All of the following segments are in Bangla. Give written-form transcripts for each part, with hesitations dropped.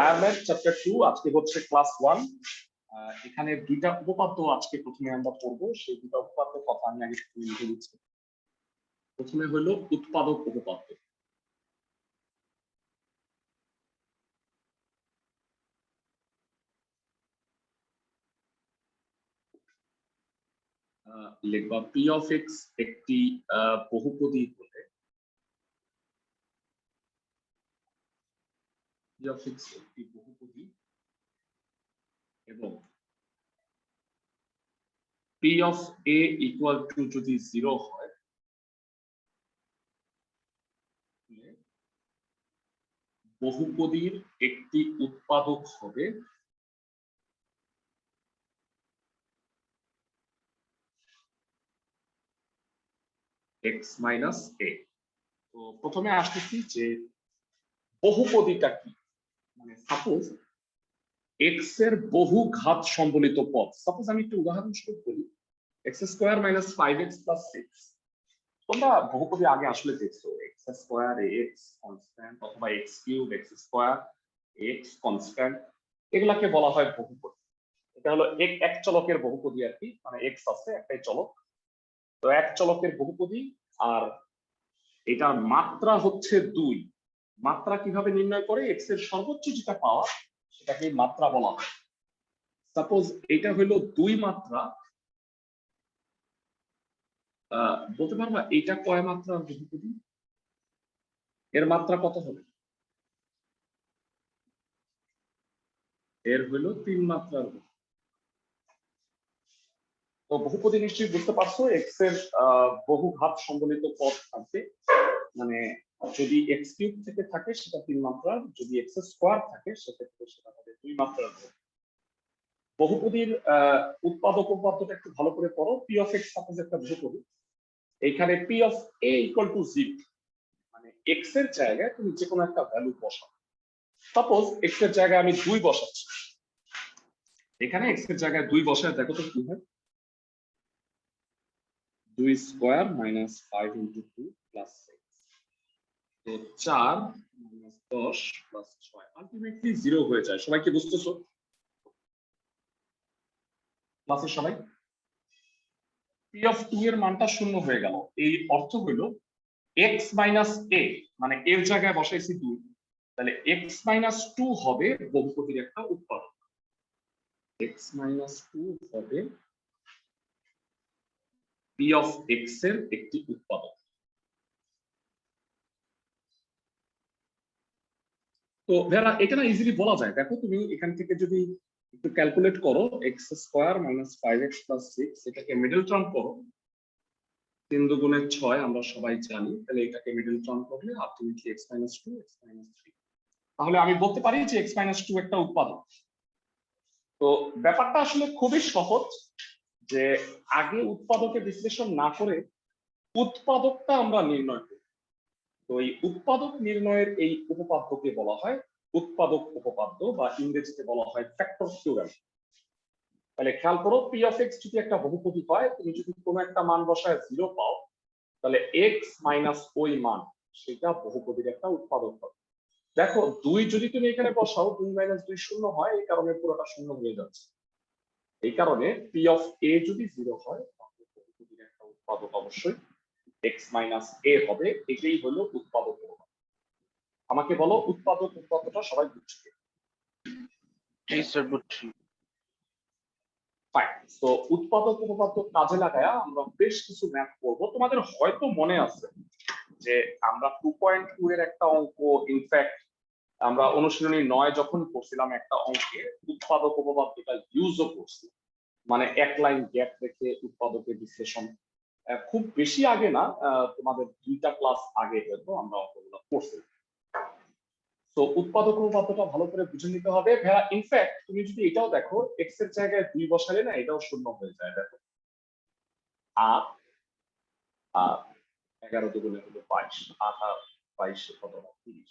হায়ার ম্যাথ চ্যাপ্টার 2 আজকে হচ্ছে ক্লাস 1। এখানে দুইটা উপপাদ্য আজকে প্রথমে আমরা পড়বো, সেই দুটো উপপাদ্যের কথা আমি আগে লিখে দিচ্ছি। প্রথমে হলো উৎপাদক উপপাদ্য। লিখবা পি অফ এক্স একটি বহুপদী হলে পি অফ এক্স একটি বহুপদী এবং P of A equal to যদি 0 হয় বহুপদীর একটি উৎপাদক হবে x মাইনাস a। তো প্রথমে আসতেছি যে বহুপদীটা কি। মানে সাপোজ x এর বহু ঘাত সম্বলিত পদ। সাপোজ আমি একটু উদাহরণস্বরূপ বলি, x square minus 5x plus 6। তোমরা বহুপদী আগে আসলে দেখছো, x স্কয়ার ax কনস্ট্যান্ট অথবা x cube x square x constant, এগুলাকে বলা হয় বহুপদী। এটা হলো এক চলকের বহুপদী আর কি, মানে x আছে একটাই চলক, তো এক চলকের বহুপদী। আর এটার মাত্রা হচ্ছে 2। মাত্রা কিভাবে নির্ণয় করে? x এর সর্বোচ্চ যেটা পাওয়া সেটাকে মাত্রা বলা হয়। সাপোজ এটা হলো 2 মাত্রা, বলতে পারবা এটা কয় মাত্রার বহুপদী? এর মাত্রা কত হবে? এর হলো 3 মাত্রার। তো বহুপদী নিশ্চয়ই বুঝতে পারছো, x এর বহু ঘাত সম্বলিত পদ থাকবে। মানে যদি x কিউব থেকে থাকে সেটা 3 মাত্রার, যদি x স্কয়ার থাকে সেক্ষেত্রে সেটা হবে 2 মাত্রার। বহুপদীর উৎপাদক উপপাদ্যটা একটু ভালো করে পড়ো। p অফ x সাপোজ একটা বহুপদী, এইখানে p of a equal to 0, মানে x এর জায়গায় তুমি যে কোনো একটা ভ্যালু বসাও। সাপোজ x এর জায়গায় আমি 2 বসাচ্ছি, এখানে x এর জায়গায় 2 বসায় দেখো তো কি হয়। 2 স্কয়ার মাইনাস 5 ইনটু 2 প্লাস 6, তো 4 মাইনাস 10 প্লাস 6 আলটিমেটলি 0 হয়ে যায়। সবাই কি বুঝতেছো? ক্লাসের সবাই p অফ 2 এর মানটা 0 হয়ে গেল। এই অর্থ হলো x মাইনাস a, মানে এর জায়গায় বসাইছি 2, তাহলে x মাইনাস 2 হবে বহুপদীর একটা উৎপাদক। x মাইনাস 2 হবে p অফ x এর একটি উৎপাদক। তো ভাইরা এটা না ইজিলি বলা যায়। দেখো তুমি এখান থেকে যদি একটু ক্যালকুলেট করো, x square minus 5x plus 6, এটাকে মিডল টার্ম করো, 3 দুগুণে 6 আমরা সবাই জানি, তাহলে এটাকে মিডল টার্ম করলে ultimately x minus 2 x minus 3। তাহলে আমি বলতে পারি যে x মাইনাস 2 একটা উৎপাদক। তো ব্যাপারটা আসলে খুবই সহজ, যে আগে উৎপাদকের বিশ্লেষণ না করে উৎপাদকটা আমরা নির্ণয় করি। তো এই উৎপাদক নির্ণয়ের এই উপপাদ্যকে বলা হয় উৎপাদক উপপাদ্য, বা ইংরেজিতে বলা হয় ফ্যাক্টর থিওরেম। তাহলে খেয়াল করো, p অফ x যদি একটা বহুপদী হয়, তুমি যদি কোনো একটা মান বসায় 0 পাও, তাহলে x মাইনাস ওই মান সেটা বহুপদীর একটা উৎপাদক হবে। দেখো 2 যদি তুমি এখানে বসাও, 2 মাইনাস 2 0 হয়, এই কারণে পুরোটা শূন্য হয়ে যাচ্ছে। এই কারণে p অফ a যদি 0 হয়, তাহলে বহুপদীর একটা উৎপাদক অবশ্যই x মাইনাস a হবে। এটাই হলো উৎপাদক উপপাদ্য। আমাকে বলো উৎপাদক উপপাদ্যটা সবাই বুঝছে? ফাইন। তো উৎপাদক উপপাদ্য কাজে লাগায় আমরা বেশ কিছু ম্যাথ করব। তোমাদের হয়তো মনে আছে যে আমরা 2.2 এর একটা অঙ্ক, ইনফ্যাক্ট আমরা অনুশীলনী 9 যখন করছিলাম একটা অঙ্কে উৎপাদক উপপাদ্যটা ইউজও করছি, মানে এক লাইন গ্যাপ রেখে উৎপাদকের বিশ্লেষণ। খুব বেশি আগে না, তোমাদের 2টা ক্লাস আগে হয়তো আমরা অঙ্কগুলো করছি। তো উৎপাদক উপপাদ্যটা ভালো করে বুঝে নিতে হবে ভাইয়া। ইনফ্যাক্ট তুমি যদি এটাও দেখো, x এর জায়গায় 2 বসালে না এটাও শূন্য হয়ে যায়। দেখো 8 আর 11 দুগুণে হলো 22, 8 আর 22 কত হয় 30,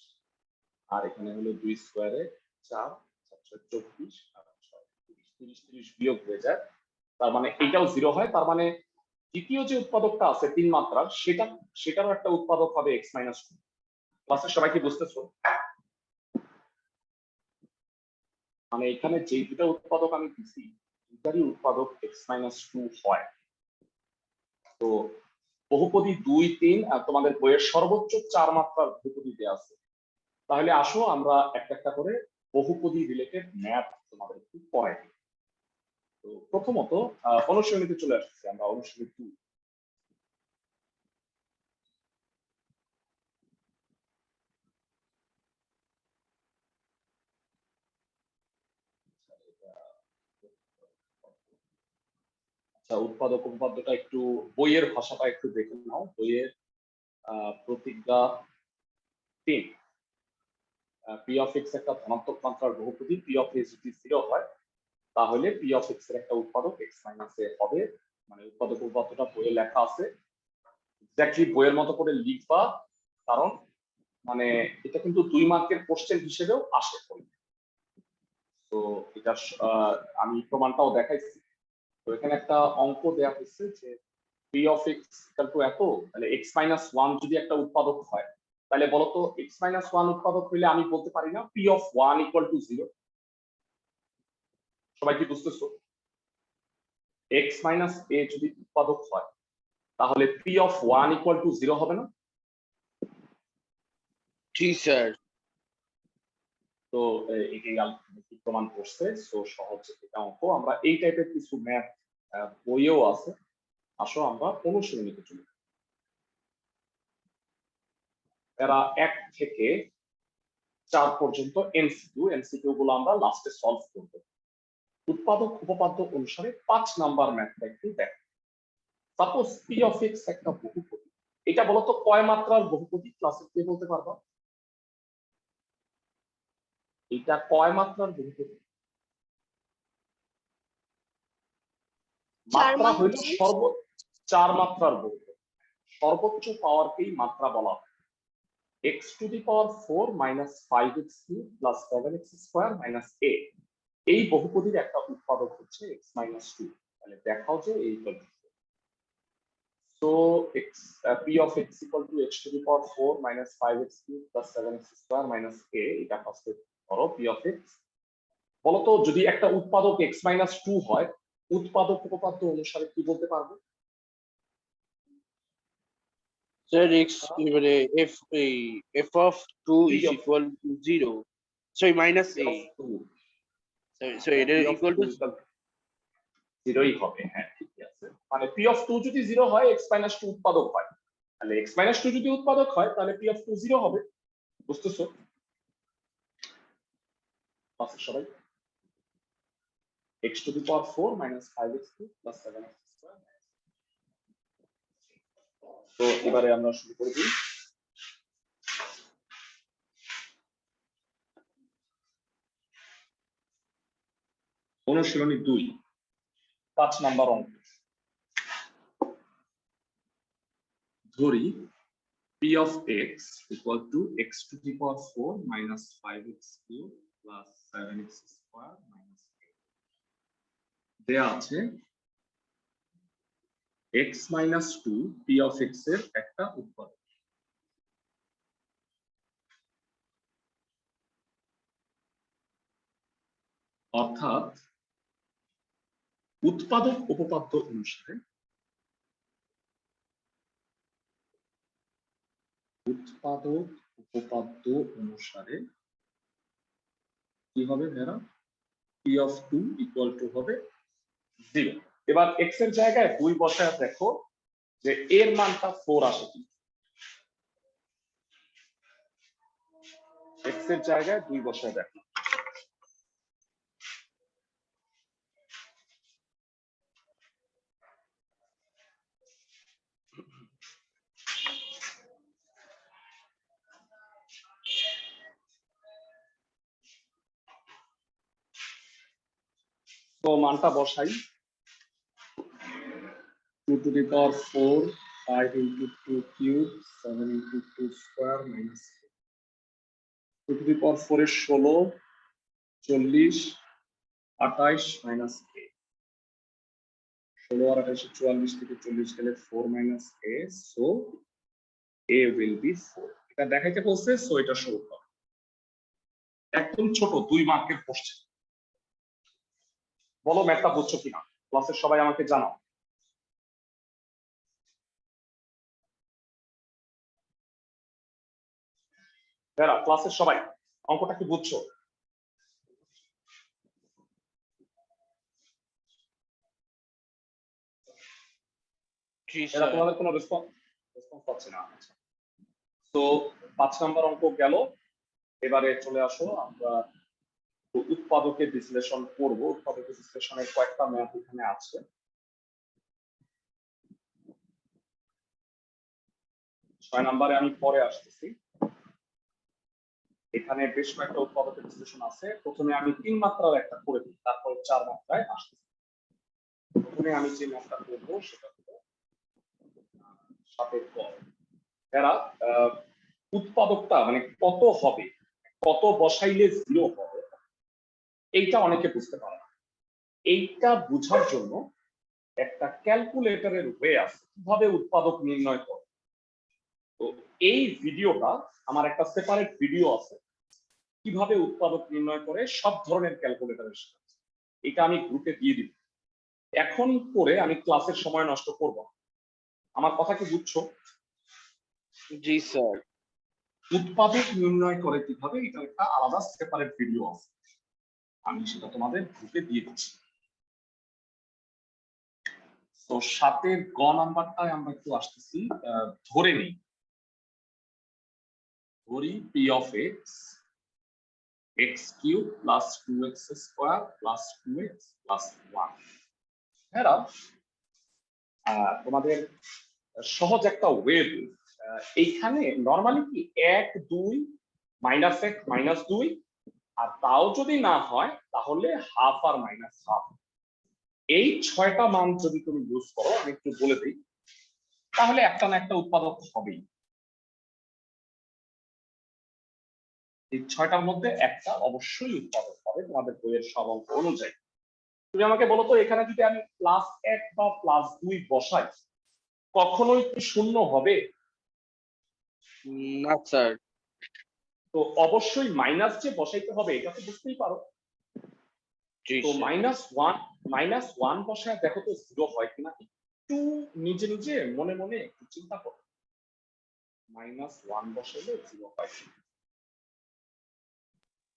আর এখানে হলো 2 স্কয়ারে 4 4 24 আর 6 30 30 বিয়োগ হয়ে যায়। তার মানে এটাও 0 হয়। তার মানে দ্বিতীয় যে উৎপাদকটা আছে 3 মাত্রার, সেটারও একটা উৎপাদক হবে x মাইনাস 2। ক্লাসে সবাই কি বুঝতেছো? মানে এখানে যে দুটা উৎপাদক আমি দিছি দুটারই উৎপাদক x-2 হয়। তো বহুপদী 2, 3 আর তোমাদের বইয়ের সর্বোচ্চ 4 মাত্রার বহুপদী দেওয়া আছে। তাহলে আসো আমরা একটা একটা করে বহুপদী রিলেটেড ম্যাথ তোমাদের একটু পড়াই। তো প্রথমত অনুশীলনীতে চলে আসছি আমরা, অনুশীলনী 2। আচ্ছা, উৎপাদক উপপাদ্যটা একটু বইয়ের ভাষাটা একটু দেখে নাও। বইয়ের প্রতিজ্ঞা 3, পি অফ এক্স একটা ধনাত্মক মাত্রার বহুপদী, পি অফ এ যদি 0 হয় তাহলে পি অফ এক্স এর একটা উৎপাদক x - a হবে। মানে উৎপাদক উপপাদ্যটা বইয়ে লেখা আছে, এক্স্যাক্টলি বইয়ের মতো করে লিখবা, কারণ মানে এটা কিন্তু 2 মার্কের কোশ্চেন হিসেবেও আসে। তো এটা আমি প্রমাণটাও দেখাইছি। তো এখানে একটা অঙ্ক দেয়া হয়েছে যে P of x equal to এত, তাহলে x-1 যদি একটা উৎপাদক হয়, তাহলে বলতো x-1 উৎপাদক হইলে আমি বলতে পারি না পি অফ 1 ইকুয়াল টু 0? সবাই কি বুঝতেছো? x-a যদি উৎপাদক হয় তাহলে পি অফ 1 ইকুয়াল টু 0 হবে না? জি স্যার। তো এটাই প্রমাণ করছে। সো সহজ এটা অঙ্ক। আমরা এই টাইপের কিছু ম্যাথ বইয়েও আছে। আসো আমরা অনুশীলনীতে চলি। এরা 1 থেকে 4 পর্যন্ত এমসিকিউ গুলো আমরা লাস্টে সলভ করব। উৎপাদক উপপাদ্য অনুসারে 5 নাম্বার ম্যাথটা একটু দেখ। সাপোজ পি অফ এক্স একটা বহুপদী, এটা বলতো কয় মাত্রার বহুপদী? ক্লাসে কে বলতে পারবা? এটা কয় মাত্রার বহুপদী? মাত্রা হইল 4 মাত্রার বহুপদী। সর্বোচ্চ পাওয়ারকেই মাত্রা বলা হয়। x⁴ - 5x³ + 7x² - a এই বহুপদীর একটা উৎপাদক হচ্ছে x-2। তাহলে দেখাও যে এই so p of x equal to x⁴ - 5x³ + 7x² - a, এটা ফার্স্টে ধরো p of x। বলতো যদি একটা উৎপাদক x-2 হয়, উৎপাদক উপপাদ্য অনুসারে কি বলতে পারবো? স্যার এবারে f of 2 is equal to 0, sorry minus a, so এটা equal to 0ই হবে। হ্যাঁ, ঠিক আছে। মানে p of 2 যদি 0 হয়, x-2 উৎপাদক হয়, তাহলে x-2 যদি উৎপাদক হয় তাহলে p of 2 0 হবে। বুঝতেছো? আচ্ছা সবাই, x⁴ - 5x³ + 7x²। তো এবারে আমরা শুরু করে দিই। অনুশীলনী 2, 5 নাম্বার অঙ্ক। ধরি p of x equal to x⁴ - 5x³ + 7x² - a দেয়া আছে x-2 p of x এর একটা উৎপাদক। অর্থাৎ উৎপাদক উপপাদ্য অনুসারে কি হবে ভেরা? p of 2 equal to হবে 0। এবার x এর জায়গায় 2 বসায় দেখো যে এর মানটা 4 আসে কি? x এর জায়গায় 2 বসায় দেখো। তো মানটা বসাই, 2 to the power 4, 5 into 2 cube, 7 into 2 square minus 2 to the power 4 এর 16, 40, 28 minus a। 16 আর 28 44 থেকে 40 গেলে 4 minus a, so a will be 4। এটা দেখাইতে বলছে, সো এটা সরল হবে। একদম ছোট 2 মার্কের কোশ্চেন। বলো ম্যাথটা বুঝছো কিনা, ক্লাসের সবাই আমাকে জানাও। ভেরা, ক্লাসের সবাই অঙ্কটা কি বুঝছো? জি এরা স্যার। তোমাদের কোনো রেসপন্স পাচ্ছে না। তো 5 নম্বর অঙ্ক গেল। এবারে চলে আসো, আমরা উৎপাদকের বিশ্লেষণ করব। উৎপাদকের বিশ্লেষণের কয়েকটা ম্যাথ এখানে আছে। 6 নম্বরে আমি পরে আসতেছি। এখানে বেশ কয়েকটা উৎপাদকের বিশ্লেষণ আছে। প্রথমে আমি 3 মাত্রার একটা করে দিই, তারপর 4 মাত্রায় আসতেছি। প্রথমে আমি যে ম্যাথটা করবো সেটা হলো 7 ক। এরা উৎপাদকটা মানে কত হবে, কত বসাইলে 0 হবে, এইটা অনেকে বুঝতে পারে না। এইটা বোঝার জন্য একটা ক্যালকুলেটরের ওয়ে আছে কিভাবে উৎপাদক নির্ণয় করে। তো এই ভিডিওটা আমার একটা সেপারেট ভিডিও আছে কিভাবে উৎপাদক নির্ণয় করে সব ধরনের ক্যালকুলেটরের সাহায্যে। এটা আমি গ্রুপে দিয়ে দিব। এখন করে আমি ক্লাসের সময় নষ্ট করব না। আমার কথা কি বুঝছো? জি স্যার। উৎপাদক নির্ণয় করে কিভাবে, এটা একটা আলাদা সেপারেট ভিডিও আছে, আমি সেটা তোমাদের গ্রুপে দিয়ে দিচ্ছি। তো 7 গ নাম্বারটায় আমরা একটু আসতেছি। ধরে নিই, ধরি P of x x cube plus 2x square plus 2x plus 1। এরা তোমাদের সহজ একটা ওয়ে। এইখানে নরমালি কি 1 2 মাইনাস 1 মাইনাস 2, আর তাও যদি না হয় তাহলে হাফ আর মাইনাস হাফ। এই 6টা মান যদি তুমি ইউজ করো, আমি একটু বলে দিই, তাহলে একটা না একটা উৎপাদক হবেই। এই 6টার মধ্যে একটা অবশ্যই উৎপাদক হবে তোমাদের বইয়ের সব অঙ্ক অনুযায়ী। তুমি আমাকে বলো তো, এখানে যদি আমি +1 বা +2 বসাই, কখনোই কি শূন্য হবে? না স্যার। তো অবশ্যই মাইনাস যে বসাইতে হবে, এটা তো বুঝতেই পারো। জি তো স্যার। -1 বসায় দেখো তো 0 হয় কিনা, একটু নিজে নিজে মনে মনে একটু চিন্তা করো। -1 বসাইলে 0 হয় কিনা।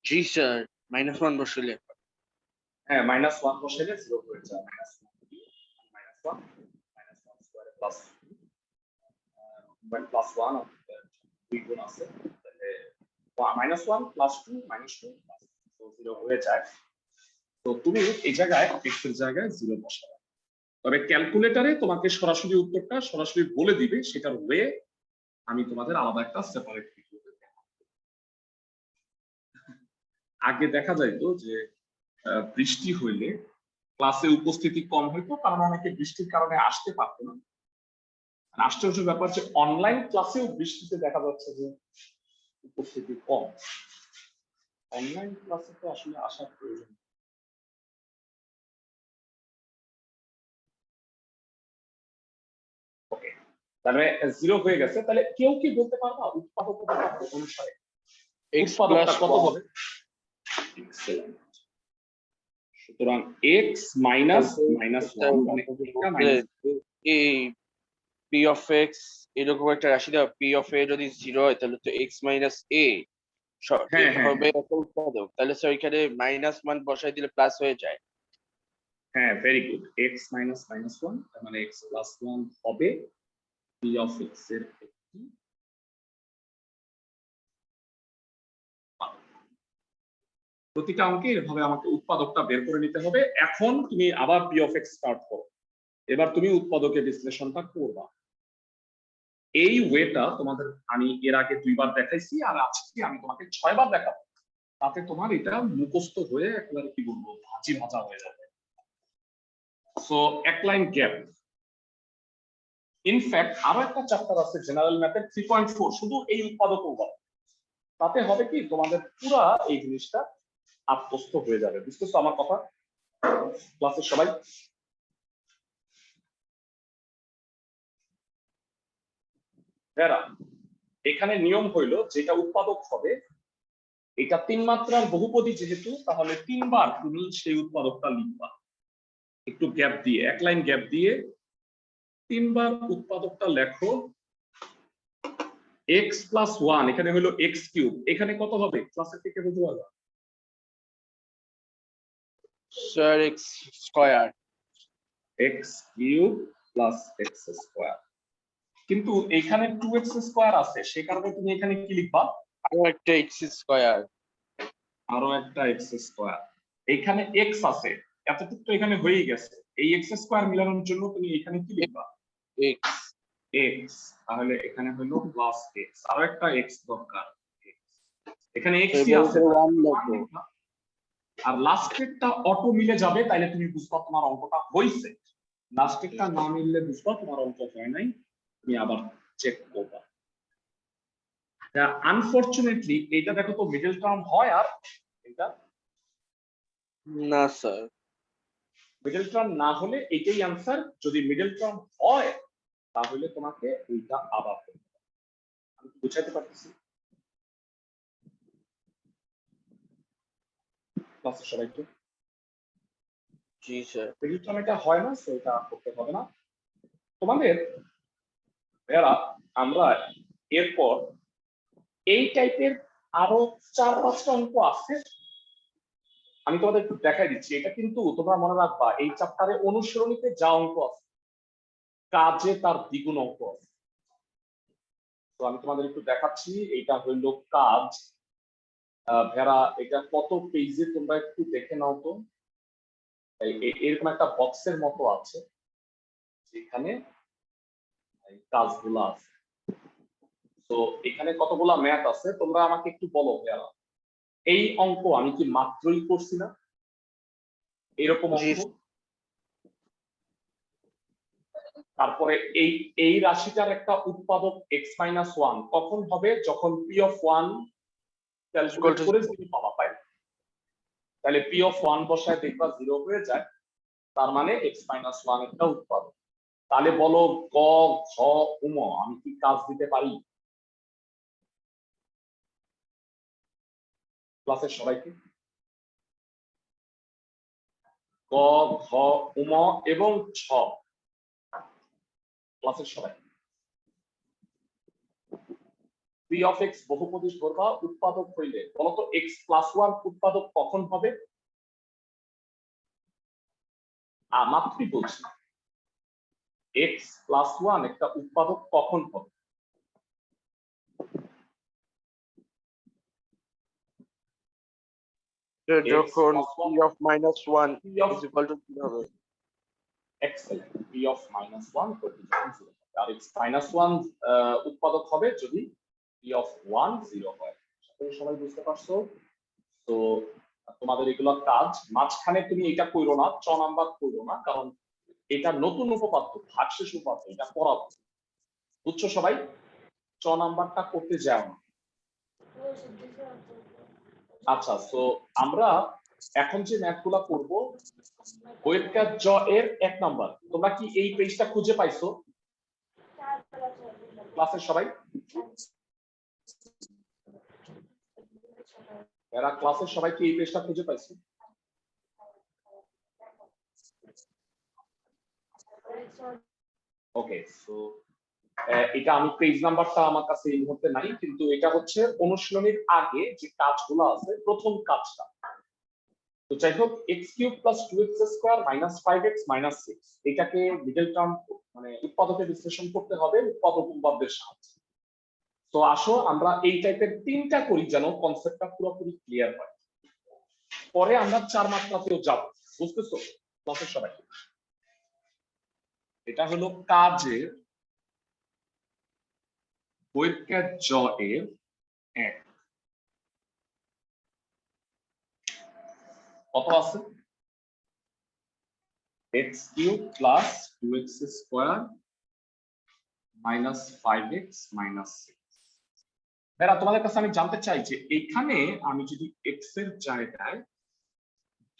জি স্যার, -1 বসলে। হ্যাঁ, -1 বসাইলে 0 হয়ে যায়। -1 -1 স্কয়ারে প্লাস +1 দুই গুণ আছে, তাহলে -1 +2 -2 তো 0 হয়ে যায়। তো তুমি এই জায়গায় x এর জায়গায় 0 বসাবে। তবে ক্যালকুলেটরে তোমাকে সরাসরি উত্তরটা সরাসরি বলে দিবে, সেটার ওয়ে আমি তোমাদের আলাদা একটা সেপারেট ভিডিওতে দেখাবো। আগে দেখা যাইতো যে বৃষ্টি হইলে ক্লাসে উপস্থিতি কম হইতো, কারণ অনেকে বৃষ্টির কারণে আসতে পারতো না। আশ্চর্য ব্যাপার যে অনলাইন ক্লাসেও বৃষ্টিতে দেখা যাচ্ছে যে উপস্থিতি কম। অনলাইন ক্লাসে তো আসলে আসার প্রয়োজন। ওকে, তাহলে 0 হয়ে গেছে। তাহলে কেউ কি বলতে পারবা উৎপাদকতা অনুসারে x উৎপাদকটা কত 1 হবে? এক্সেলেন্ট। সুতরাং x মাইনাস -1 মানে এটা মাইনাস। এই p of x এরকম একটা রাশি দাও, p of a যদি 0 হয় তাহলে তো x minus a হ্যাঁ হ্যাঁ হবে একটা উৎপাদক। তাহলে স্যার ওইখানে -1 বসাই দিলে প্লাস হয়ে যায়। হ্যাঁ, ভেরি গুড। x মাইনাস -1 তার মানে x প্লাস 1 হবে p অফ x এর একটি উৎপাদক। প্রতিটা অঙ্কে এভাবে আমাকে উৎপাদকটা বের করে নিতে হবে। এখন তুমি আবার p অফ x স্টার্ট করো। এবার তুমি উৎপাদকের বিশ্লেষণটা করবা। এই ওয়েটা তোমাদের আমি এর আগে 2 বার দেখাইছি, আর আজকে আমি তোমাকে 6 বার দেখাবো। তাতে তোমার এটা মুখস্থ হয়ে একেবারে কি বলবো ভাজি ভাজা হয়ে যাবে। সো এক লাইন গ্যাপ। ইনফ্যাক্ট আরো একটা চ্যাপ্টার আছে জেনারেল ম্যাথের 3.4, শুধু এই উৎপাদক উপাদান। তাতে হবে কি তোমাদের পুরা এই জিনিসটা আত্মস্থ হয়ে যাবে। বুঝতেছো আমার কথা? ক্লাসের সবাই ভেরা, এখানে নিয়ম হইলো যেটা উৎপাদক হবে এটা 3 মাত্রার বহুপদী যেহেতু, তাহলে 3 বার তুমি সেই উৎপাদকটা লিখবা। একটু গ্যাপ দিয়ে, এক লাইন গ্যাপ দিয়ে 3 বার উৎপাদকটা লেখো। x প্লাস 1 এখানে হলো x কিউব, এখানে কত হবে ক্লাসের থেকে বুঝতে পারবা? Sir x square. x cube plus x square. কিন্তু এখানে 2x স্কয়ার আছে, সে কারণে তুমি এখানে কি লিখবা? আরো একটা এক্স স্কয়ার। আরো একটা x স্কয়ার। এখানে x আছে, এতটুকু তো এখানে হয়েই গেছে। এই x স্কয়ার মিলানোর জন্য তুমি এখানে কি লিখবা? এক্স। x, তাহলে এখানে হলো প্লাস x, আরো একটা x দরকার। এখানে x ই আছে, ওয়ান লাগবে। আর লাস্টেরটা অটো মিলে যাবে, তাইলে তুমি বুঝবা তোমার অঙ্কটা হইছে। লাস্টেরটা না মিললে বুঝবা তোমার অঙ্ক হয় নাই, তুমি আবার চেক করবা। আনফরচুনেটলি এটা দেখো তো মিডল টার্ম হয়, আর এটা না স্যার। মিডল টার্ম না হলে এটাই আনসার, যদি মিডল টার্ম হয় তাহলে তোমাকে এইটা আবার করতে হবে। আমি বুঝাইতে পারতেছি? ক্লাসে সবাইকে জি স্যার। মিডল টার্ম এটা হয় না, সো এটা করতে হবে না তোমাদের। এরা আমরা এরপর এই টাইপের আরো 4-5টা অঙ্ক আছে, আমি তোমাদের একটু দেখাই দিচ্ছি। এটা কিন্তু তোমরা মনে রাখবা, এই চ্যাপ্টারে অনুশীলনীতে যা অঙ্ক আছে কাজে তার দ্বিগুণ অঙ্ক আছে। তো আমি তোমাদের একটু দেখাচ্ছি, এটা হইল কাজ। ভেড়া এটা কত পেজে তোমরা একটু দেখে নাও তো। এরকম একটা বক্সের মতো আছে যেখানে কাজগুলো আছে। তো এখানে কতগুলা ম্যাথ আছে, তোমরা আমাকে একটু বলো ভেড়া, এই অঙ্ক আমি কি মাত্রই করছি না? এরকম অঙ্ক। তারপরে এই রাশিটার একটা উৎপাদক x-1 কখন হবে? যখন p(1) ক্যালকুলেট করে 0 পাওয়া পায়। তাহলে p(1) বসায় দেখবা 0 হয়ে যায়, তার মানে x-1 একটা উৎপাদক। তাহলে বলো গ, ঘ, উম আমি কি কাজ দিতে পারি ক্লাসের সবাইকে? গ, ঘ, উম এবং ছ ক্লাসের সবাই p(x) বহুপদী ধরবা উৎপাদক হইলে, বলতো x+1 উৎপাদক কখন হবে? মাত্রই বলছি x+1 একটা উৎপাদক কখন হবে? যখন p(-1) হবে। এক্সেলেন্ট, p(-1) আর x-1 উৎপাদক হবে যদি p(1) 0 হয়। সবাই বুঝতে পারছো? তো তোমাদের এগুলো কাজ, মাঝখানে তুমি এটা কইরো না, 6 নাম্বার কইরো না, কারণ এটা নতুন উপপাদ্য, ভাগশেষ উপপাদ্য, এটা পড়াবো। বুঝছো সবাই? 6 নাম্বারটা করতে যাও না। আচ্ছা, তো আমরা এখন যে ম্যাথগুলো করব, বইয়ের কাজ জ এর 1 নাম্বার, তোমরা কি এই পেজটা খুঁজে পাইছো ক্লাসের সবাই? এরা ক্লাসের সবাই কি এই পেজটা খুঁজে পাইছো? ওকে, সো এটা আমি পেজ নাম্বারটা আমার কাছে এই মুহূর্তে নাই, কিন্তু এটা হচ্ছে অনুশীলনীর আগে যে কাজগুলো আছে, প্রথম কাজটা। তো যাই হোক, x³ + 2x² - 5x - 6 এটাকে মিডল টার্ম মানে উৎপাদকে বিশ্লেষণ করতে হবে উৎপাদক উপপাদ্যের সাহায্যে। তো আসো আমরা এই টাইপের 3টা করি যেন কনসেপ্টটা পুরোপুরি ক্লিয়ার হয়, পরে আমরা 4 মাত্রাতেও যাব। বুঝতেছো ক্লাসের সবাই? এটা হলো কাজের বইয়ের কাজ জ এর 1। কত আছে? x³ + 2x² - 5x - 6। এরা তোমাদের কাছে আমি জানতে চাই যে এখানে আমি যদি x এর জায়গায়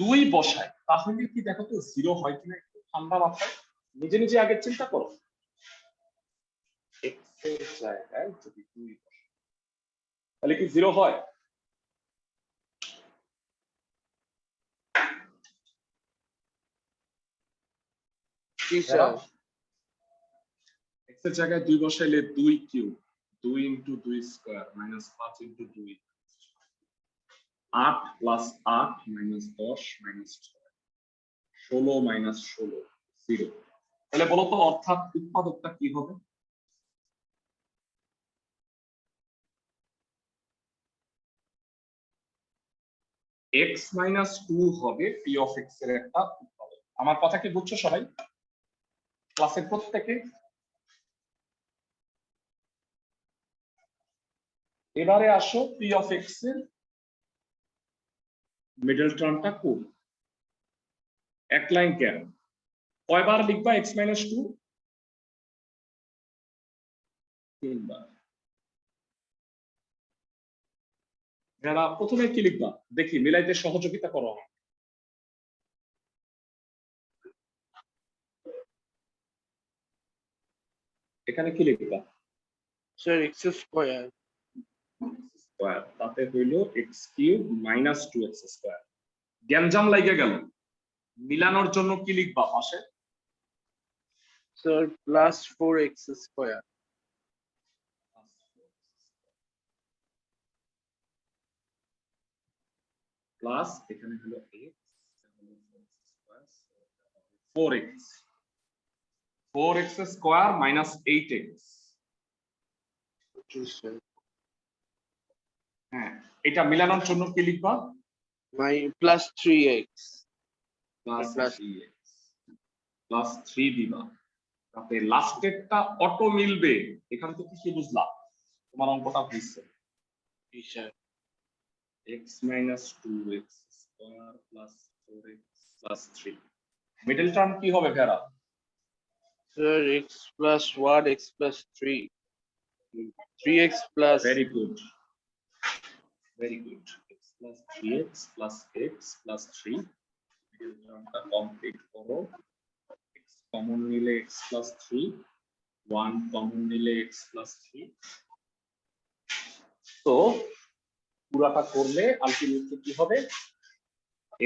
2 বসাই তাহলে কি দেখো তো 0 হয় কিনা, একটু ঠান্ডা মাথায় নিজে নিজে আগে চিন্তা করো। x এর জায়গায় যদি 2 বসাই তাহলে কি 0 হয়? জি স্যার। x এর জায়গায় 2 বসাইলে 2 cube 2 into 2 square minus 5 into 2 8 plus 8 minus 10 minus 16 minus 16 0। তাহলে বলো তো অর্থাৎ উৎপাদকটা কি হবে? x মাইনাস 2 হবে p অফ x এর একটা উৎপাদক। আমার কথা কি বুঝছো সবাই ক্লাসের প্রত্যেকে? এবারে আসো p অফ x এর মিডল টার্মটা কোন এক লাইন কেন কয়বার লিখবা x মাইনাস 2? 3 বার। এরা প্রথমে কি লিখবা দেখি মিলাইতে সহযোগিতা করো আমাকে। এখানে কি লিখবা? স্যার x স্কয়ার স্কয়ার তাতে হইল x cube minus 2x square. গ্যাঞ্জাম লাগে গেল, মিলানোর জন্য কি লিখবা পাশে? Sir plus 4x square plus এখানে হলো x 4x 4x square minus 8x। জি স্যার। হ্যাঁ এটা মিলানোর জন্য কি লিখবা? Plus 3x plus Plus 3x plus 3 দিবা তাতে লাস্টেরটা অটো মিলবে। এখান থেকে কি বুঝলা তোমার অঙ্কটা হইছে? জি sir. x minus 2x square plus 4x plus 3 middle term কি হবে ভেরা? Sir x plus 1 x plus 3 3x plus very good very good x plus 3x plus x plus 3 middle টার্মটা কমপ্লিট করো। x কমন নিলে x plus 3 1 কমন নিলে x plus 3 তো পুরাটা করলে আলটিমেটলি কি হবে?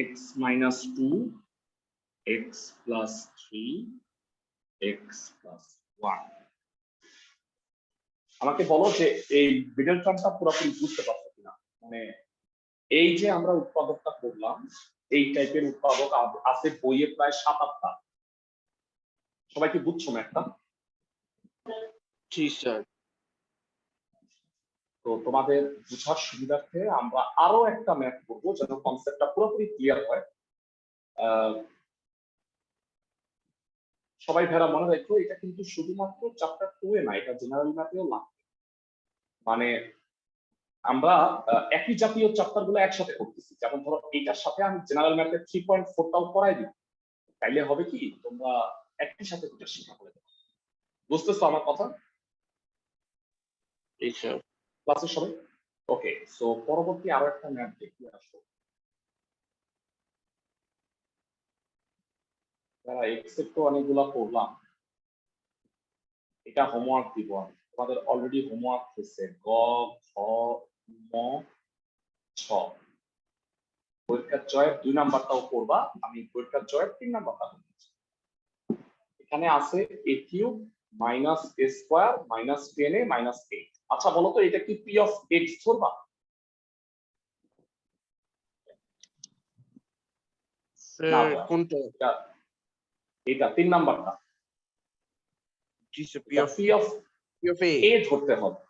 x minus 2 x plus 3 x plus 1। আমাকে বলো যে এই মিডল টার্মটা পুরোপুরি বুঝতে পারছো কিনা? মানে এই যে আমরা উৎপাদকটা করলাম এই টাইপের উৎপাদক আছে বইয়ে প্রায় 7-8টা। সবাই কি বুঝছো ম্যাথটা? জি স্যার। তো তোমাদের বুঝার সুবিধার্থে আমরা আরো একটা ম্যাথ করবো যেন কনসেপ্টটা পুরোপুরি ক্লিয়ার হয়। সবাই ভেড়া মনে রাখো এটা কিন্তু শুধুমাত্র চ্যাপ্টার 2 এ না, এটা জেনারেল ম্যাথেও লাগবে। মানে আমরা একই জাতীয় চ্যাপ্টার গুলো একসাথে করতেছি। যেমন ধরো এইটার সাথে আমি জেনারেল ম্যাথের 3.4টাও পড়াই দিই, তাইলে হবে কি তোমরা একই সাথে দুটো শিক্ষা করে দেবে। বুঝতেছো আমার কথা? জি স্যার। ক্লাসের সবাই ওকে? সো পরবর্তী আরো একটা ম্যাথ দেখি আসো। যারা এক্সেপ্ট তো অনেকগুলা করলাম, এটা হোমওয়ার্ক দিব আমি তোমাদের। অলরেডি হোমওয়ার্ক হয়েছে গ খ ম ছ। পরীক্ষার চয়ের 2 নাম্বারটাও করবা, আমি পরীক্ষার চয়ের 3 নাম্বারটা করছি। এখানে আছে a cube minus a square minus 10a minus 8। আচ্ছা বলো তো এটা কি p অফ x ধরবা? স্যার কোনটা? এটা 3 নাম্বারটা। জি স্যার। p অফ a ধরতে হবে।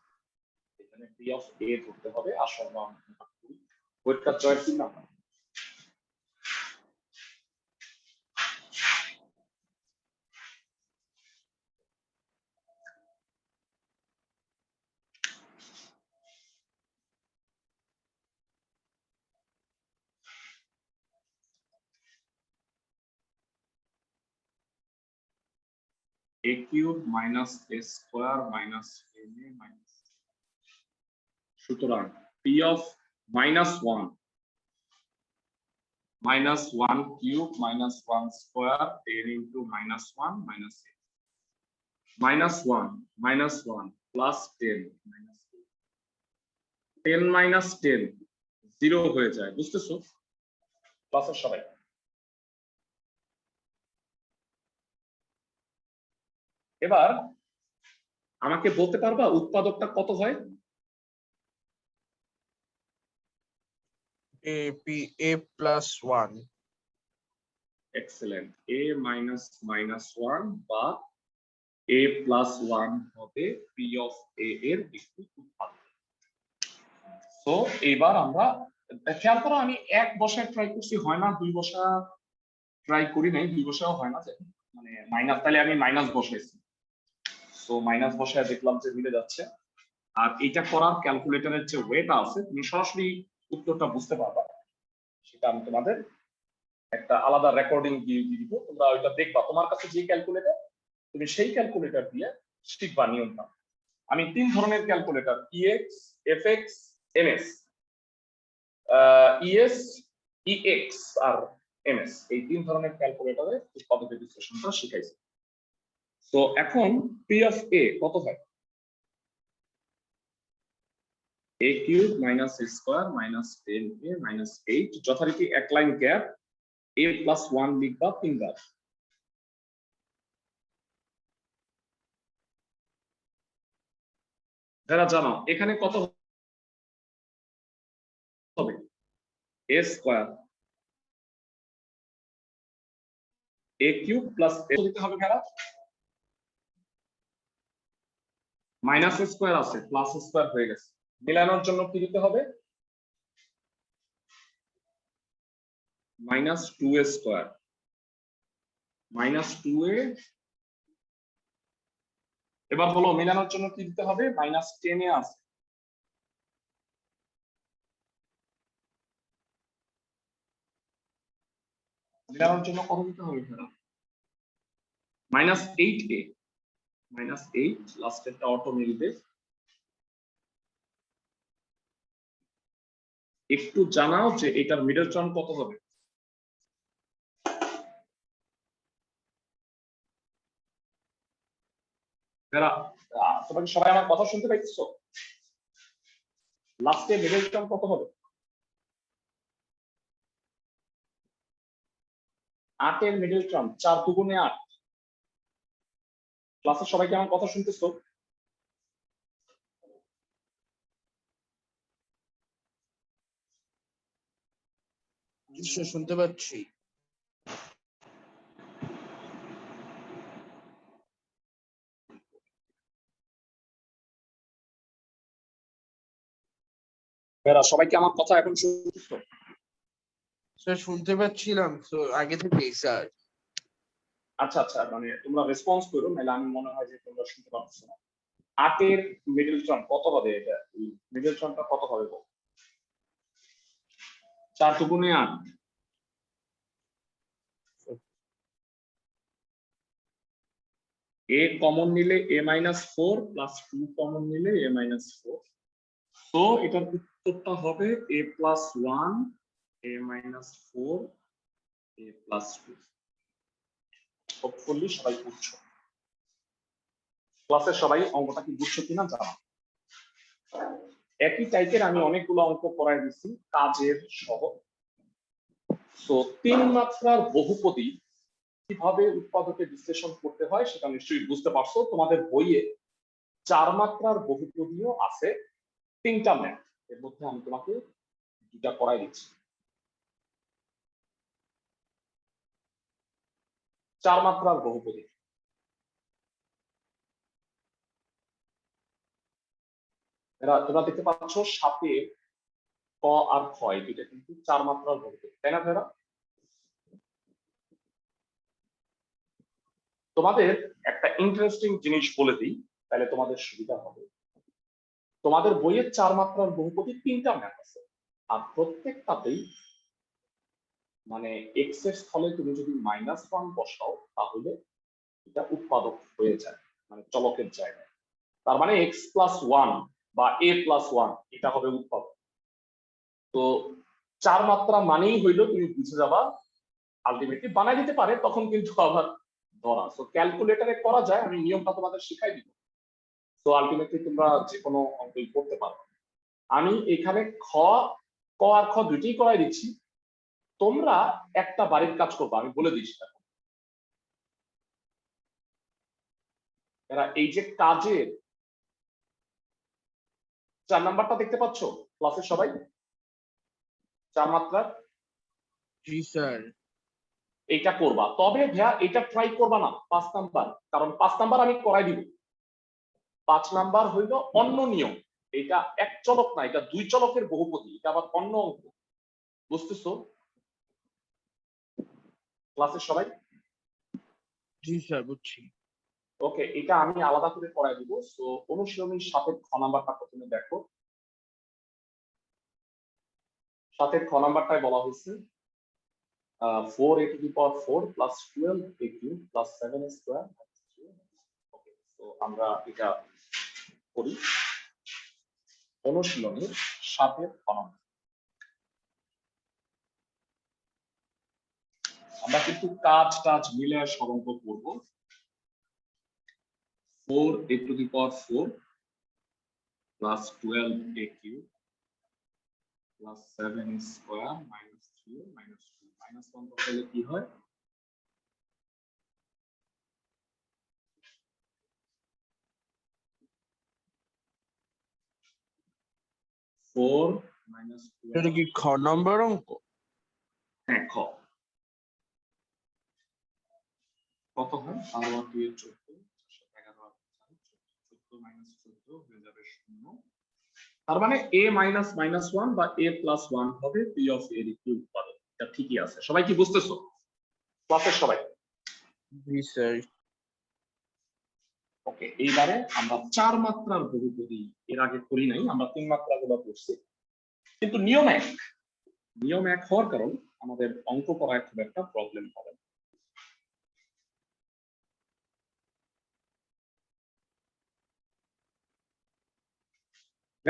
এখানে p অফ a ধরতে হবে। আসল নাম পরীক্ষার চয়ের 3 number. a cube minus a square minus 10a minus. সুতরাং p of minus 1 minus 1 cube minus 1 square 10 into minus 1 minus 8 minus 1 plus 10 minus 10 minus 10 0 হয়ে যায়। বুঝতেছো ক্লাসের সবাই? এবার আমাকে বলতে পারবা উৎপাদকটা কত হয়? a plus 1. Excellent. a minus minus 1 বা a প্লাস 1 হবে p অফ a এর বিদ্যুৎ উৎপাদক। তো এবার আমরা খেয়াল করো, আমি এক বসায় ট্রাই করছি, হয় না। দুই বসা ট্রাই করি নাই, দুই বসাও হয় না, যে মানে মাইনাস, তাহলে আমি মাইনাস বসাইছি। সো মাইনাস বসায় দেখলাম যে মিলে যাচ্ছে। আর এটা করার ক্যালকুলেটরের যে ওয়েটা আছে, তুমি সরাসরি উত্তরটা বুঝতে পারবা। সেটা আমি তোমাদের একটা আলাদা রেকর্ডিং দিয়ে দিব, তোমরা ওইটা দেখবা। তোমার কাছে যে ক্যালকুলেটর, তুমি সেই ক্যালকুলেটর দিয়ে শিখবা নিয়মটা। আমি তিন ধরনের calculator, EX, FX, MS, ES, EX আর এমএস, এই তিন ধরনের ক্যালকুলেটরে উৎপাদকের বিশ্লেষণটা শিখাইছি। তো এখন পি অফ এ কত হয়? a cube minus a square minus 10a minus 8, যথারীতি এক লাইন গ্যাপ, a প্লাস 1 লিখবা তিনবার। যারা জানো এখানে কত হবে? a square, a cube plus a দিতে হবে কারা? মাইনাস স্কয়ার আছে, প্লাস স্কয়ার হয়ে গেছে, মিলানোর জন্য কি দিতে হবে? Minus 2a square, minus 2a। এবার বলো মেলানোর জন্য কি দিতে হবে? মাইনাস 10 এ আছে, মেলানোর জন্য কত দিতে হবে? মাইনাস 8a, মাইনাস 8, লাস্টেরটা অটো মিলবে। একটু জানাও যে এটার মিডল টার্ম কত হবে? তোমরা সবাই আমার কথা শুনতে পাইছো? লাস্টে মিডল টার্ম কত হবে? 8 এর মিডল টার্ম 4 দুগুণে 8। ক্লাসে সবাই কি আমার কথা শুনতেছো? শুনতে পাচ্ছি। সবাই কি আমার কথা এখন শুনতেছো? স্যার শুনতে পাচ্ছিলাম তো আগে থেকেই স্যার। আচ্ছা আচ্ছা, মানে তোমরা রেসপন্স করো, নাহলে আমি মনে হয় যে তোমরা শুনতে পাচ্ছ না। 8 এর মিডল টার্ম কত হবে? এটা মিডল টার্মটা কত হবে বল? 4 দুগুণে 8। a কমন নিলে a মাইনাস 4 প্লাস 2 কমন নিলে a মাইনাস 4। তো এটার উত্তরটা হবে a plus 1, a minus 4, a plus 2। Hopefully সবাই বুঝছো। ক্লাসে সবাই অঙ্কটা কি বুঝছো কিনা জানো। একই টাইপের আমি অনেকগুলো অঙ্ক করাই দিচ্ছি কাজের সহ। তো 3 মাত্রার বহুপদী কিভাবে উৎপাদকে বিশ্লেষণ করতে হয় সেটা নিশ্চয়ই বুঝতে পারছো। তোমাদের বইয়ে 4 মাত্রার বহুপদীও আছে 3টা ম্যাথ, এর মধ্যে আমি তোমাকে 2টা করাই দিচ্ছি। 4 মাত্রার বহুপদী, তোমরা দেখতে পাচ্ছ 7 ক আর খ, এই দুইটা কিন্তু 4 মাত্রার বহুপদী, তাই না ভাইরা? তোমাদের একটা ইন্টারেস্টিং জিনিস বলে দিই, তাহলে তোমাদের সুবিধা হবে। তোমাদের বইয়ের 4 মাত্রার বহুপদী 3টা ম্যাথ আছে, আর প্রত্যেকটাতেই মানে এক্স এর স্থলে তুমি যদি -1 বসাও তাহলে এটা উৎপাদক হয়ে যায়, মানে চলকের জায়গায়। তার মানে এক্স প্লাস 1 বা এ প্লাস 1 এটা হবে উৎপাদক। তো 4 মাত্রা মানেই হইলো তুমি বুঝে যাবা আলটিমেটলি বানাই দিতে পারে, তখন কিন্তু আবার ধরা। তো ক্যালকুলেটরে করা যায়, আমি নিয়মটা তোমাদের শিখাই দিব। তো আলটিমেটলি তোমরা যে কোনো অঙ্কই করতে পারো। আমি এখানে ক আর খ দুইটাই করাই দিচ্ছি, তোমরা একটা বাড়ির কাজ করবে, আমি বলে দিচ্ছি। এরা এই যে কাজের 4 নাম্বারটা দেখতে পাচ্ছ ক্লাসের সবাই 4 মাত্রা জি স্যার। এইটা করবা, তবে ভাইয়া এটা ট্রাই করবা না 5 নাম্বার, কারণ 5 নাম্বার আমি করাই দিব। 5 নাম্বার হইল অন্য নিয়ম, এটা এক চলক না, এটা 2 চলকের বহুপদী, এটা আবার অন্য অঙ্ক, বুঝতেছো ক্লাসের সবাই? জি স্যার বুঝছি। ওকে, এটা আমি আলাদা করে করাই দিব। সো অনুশীলনী 7 খ নাম্বারটা প্রথমে দেখো। 7 খ নাম্বারটায় বলা হয়েছে 4a to the power 4 plus 12a cube plus 7a square minus 3. Okay, so আমরা এটা করি। অনুশীলনী 7 খ নাম্বার, আমরা কিন্তু কাজ টাজ মিলে সব অঙ্ক করবো। 4a to the power 4 plus 12a cube plus 7a square minus 3 minus 2 minus 1 করলে কি হয়? 4 minus এটা 12, কি খ নম্বর অঙ্ক? হ্যাঁ খ। কত হয়? 12 আর 2 এর 14, 11 আর 14 minus 14 হয়ে যাবে 0। তার মানে a minus minus 1 বা a plus 1 হবে p of a এর একটি উৎপাদক। এটা ঠিকই আছে, সবাই কি বুঝতেছো ক্লাসের সবাই? জি স্যার। ওকে, এইবারে আমরা 4 মাত্রার বহুপদী এর আগে করি নাই, আমরা 3 মাত্রা গুলো করছি, কিন্তু নিয়ম এক হওয়ার কারণ আমাদের অঙ্ক করায় খুব একটা প্রবলেম হবে না।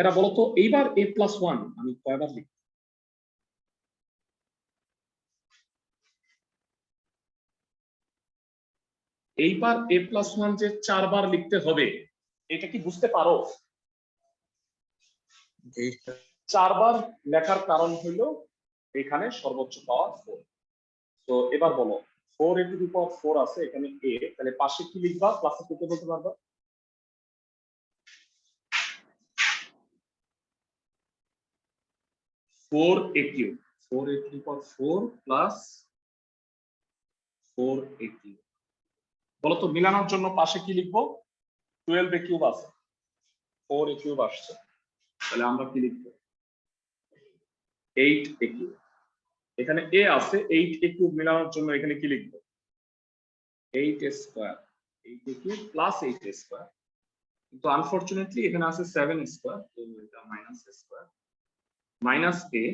এরা বলতো এইবার a plus 1 আমি কয়বার লিখব? এইবার a plus 1 যে 4 বার লিখতে হবে, এটা কি বুঝতে পারো? জি স্যার। 4 বার লেখার কারণ হলো এখানে সর্বোচ্চ পাওয়ার 4। তো এবার বলো 4a to the power 4 আছে এখানে a, তাহলে পাশে কি লিখবা ক্লাসে করতে বলতে পারবা? 4a cube, 4a to the power 4 plus 4a cube। বলো তো মিলানোর জন্য পাশে কি লিখবো? 12a cube আছে, 4a cube আসছে, তাহলে আমরা কি লিখবো? 8a cube। এখানে a আছে, 8a cube মিলানোর জন্য এখানে কি লিখবো? 8a square, 8a cube plus 8a square। কিন্তু আনফরচুনেটলি এখানে আছে 7 স্কয়ার, তো এটা মাইনাস স্কয়ার মাইনাস a,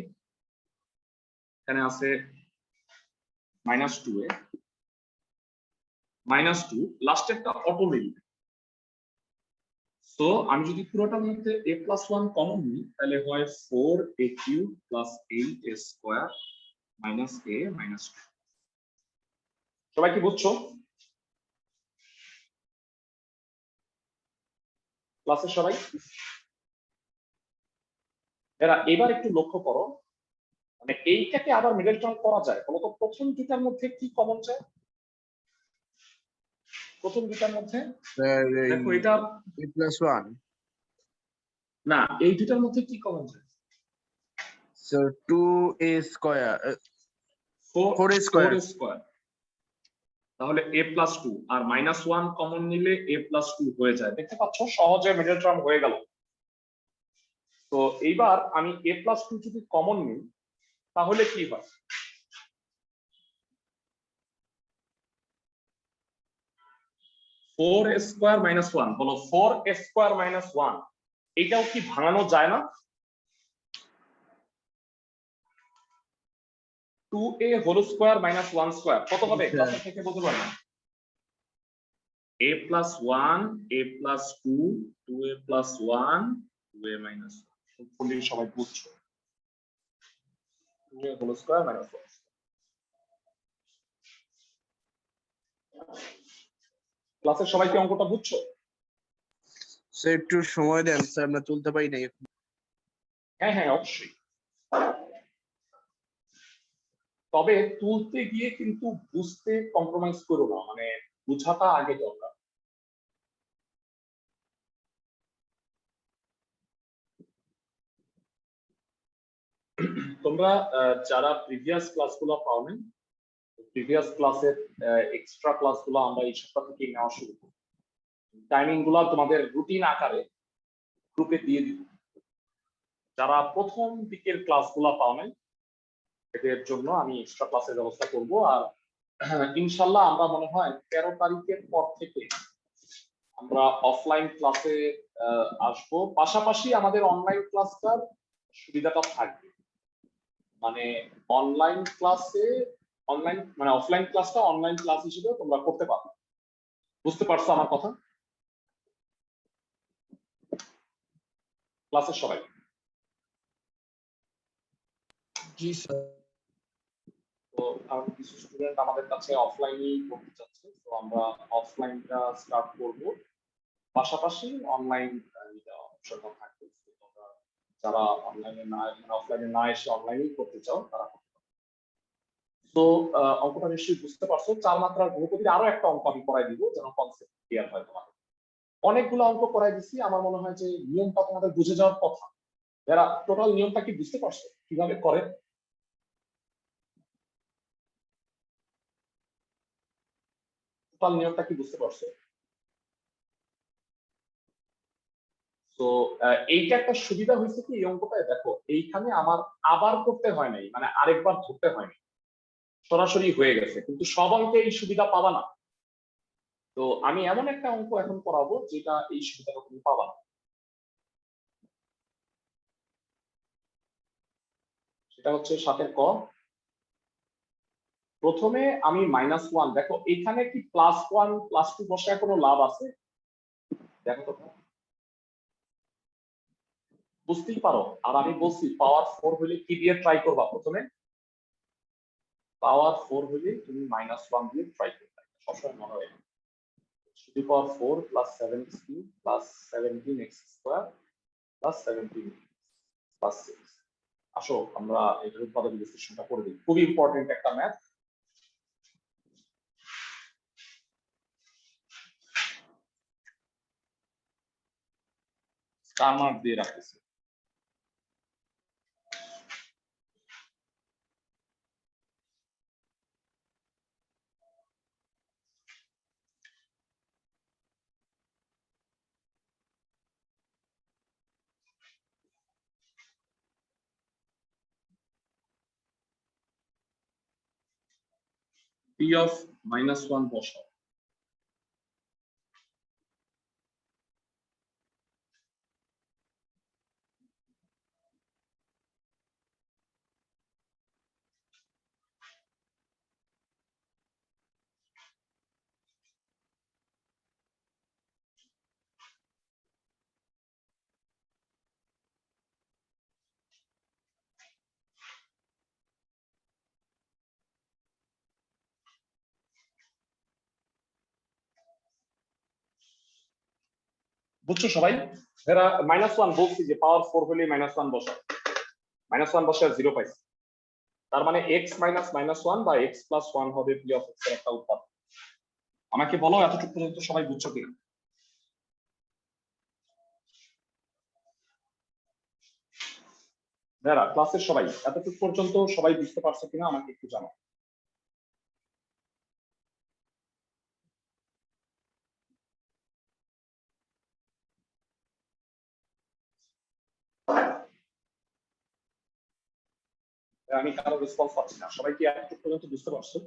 এখানে আছে মাইনাস 2a মাইনাস 2, লাস্টেরটা অটো লিখবে। সো আমি যদি পুরোটার মধ্যে a plus 1 কমন নিই তাহলে হয় 4a cube plus 8a square minus a minus 2। সবাই কি বুঝছো ক্লাসের সবাই? এরা এবার একটু লক্ষ্য করো, মানে এইটাকে আবার মিডল টার্ম করা যায়, বলতো প্রথম দুটার মধ্যে কি কমন যায়? প্রথম দুটার মধ্যে স্যার দেখো এটা a plus 1 না, এই দুটার মধ্যে কি কমন যায়? Sir 2a square 4a square. 4a square, তাহলে a plus 2 আর মাইনাস 1 কমন নিলে a plus 2 হয়ে যায়। দেখতে পাচ্ছ সহজে মিডল টার্ম হয়ে গেল। তো এইবার আমি a plus 2 যদি কমন নিই তাহলে কি হয়? 4a স্কয়ার মাইনাস 1, বলো 4a স্কয়ার মাইনাস 1 এটাও কি ভাঙানো যায় না? 2a whole square minus 1 square কত হবে ক্লাসে থেকে বলতে পারবেন? a plus 1 a plus 2 2a plus 1 2a minus 1। Fully সবাই বুঝছো 2a হোল স্কয়ার মাইনাস 1। ক্লাসের সবাই কি অঙ্কটা বুঝছো? স্যার একটু সময় দেন স্যার, আমরা তুলতে পারি না। হ্যাঁ হ্যাঁ অবশ্যই, তবে তুলতে গিয়ে কিন্তু বুঝতে কম্প্রোমাইজ করো না, মানে বুঝাটা আগে দরকার। তোমরা যারা প্রিভিয়াস ক্লাসগুলো পাওনি, প্রিভিয়াস ক্লাসের এক্সট্রা ক্লাসগুলো আমরা এই সপ্তাহ থেকে নেওয়া শুরু করব। টাইমিং গুলো তোমাদের রুটিন আকারে গ্রুপে দিয়ে দিব। যারা প্রথম দিকের ক্লাসগুলো পাওনি এদের জন্য আমি এক্সট্রা ক্লাসের ব্যবস্থা করব। আর ইনশাল্লাহ আমরা মনে হয় 13 তারিখের পর থেকে আমরা অফলাইন ক্লাসে আসবো। পাশাপাশি আমাদের অনলাইন ক্লাসটার সুবিধাটা থাকবে, মানে অনলাইন ক্লাসে মানে অফলাইন ক্লাসটা অনলাইন ক্লাস হিসেবে তোমরা করতে পারো। বুঝতে পারছো আমার কথা? ক্লাসের সবাই? জি স্যার। তো কিছু স্টুডেন্ট আমাদের কাছে অফলাইনেই করতে চাচ্ছে, তো আমরা অফলাইনটা স্টার্ট করব। পাশাপাশি অনলাইন অপশন থাকবে। তোমরা যারা অনলাইনে না, মানে অফলাইনে না এসে অনলাইনেই করতে চাও তারা করতে পারো। তো অঙ্কটা নিশ্চয়ই বুঝতে পারছো। 4 মাত্রার বহুপদীর আরো একটা অঙ্ক আমি করাই দিব যেন কনসেপ্ট ক্লিয়ার হয় তোমাদের। অনেকগুলো অঙ্ক করাই দিছি, আমার মনে হয় যে নিয়মটা তোমাদের বুঝে যাওয়ার কথা। যারা টোটাল নিয়মটা কি বুঝতে পারছো কিভাবে করে? টোটাল নিয়মটা কি বুঝতে পারছো? তো এইটা একটা সুবিধা হয়েছে কি, এই অঙ্কটায় দেখো এইখানে আমার আবার করতে হয় নাই, মানে আরেকবার ধরতে হয়নি, সরাসরি হয়ে গেছে। কিন্তু সব অঙ্কে এই সুবিধা পাবা না। তো আমি এমন একটা অঙ্ক এখন করাবো যেটা এই সুবিধাটা তুমি পাবা না। সেটা হচ্ছে 7 ক। প্রথমে আমি -1, দেখো এখানে কি +1 +2 বসায় কোনো লাভ আছে? দেখো তো, বুঝতেই পারো। আর আমি বলছি পাওয়ার 4 হলে কি দিয়ে ট্রাই করবা? প্রথমে পাওয়ার 4 হলে তুমি -1 দিয়ে ট্রাই করবে, সবসময় মনে হয়। to the power 4 plus 7x cube plus 17x square plus 17 plus 6। আসো আমরা এটার উৎপাদক বিশ্লেষণটা করে দিই, খুবই ইম্পর্টেন্ট একটা ম্যাথ। স্টার মার্ক দিয়ে রাখতেছি। p of -1 বসাও। বুঝছো সবাই? এরা -1 বলছি যে পাওয়ার 4 হলে -1 বসাও, -1 বসায় 0 পাইছি। তার মানে x -1 বা x + 1 হবে p of x এর একটা উৎপাদক। আমাকে বলো এতটুকু পর্যন্ত সবাই বুঝছো কিনা? যারা ক্লাসের সবাই এতটুকু পর্যন্ত সবাই বুঝতে পারছো কিনা আমাকে একটু জানাও। আমি কারো রেসপন্স পাচ্ছি না, সবাই কি এতটুকু পর্যন্ত বুঝতে পারছো?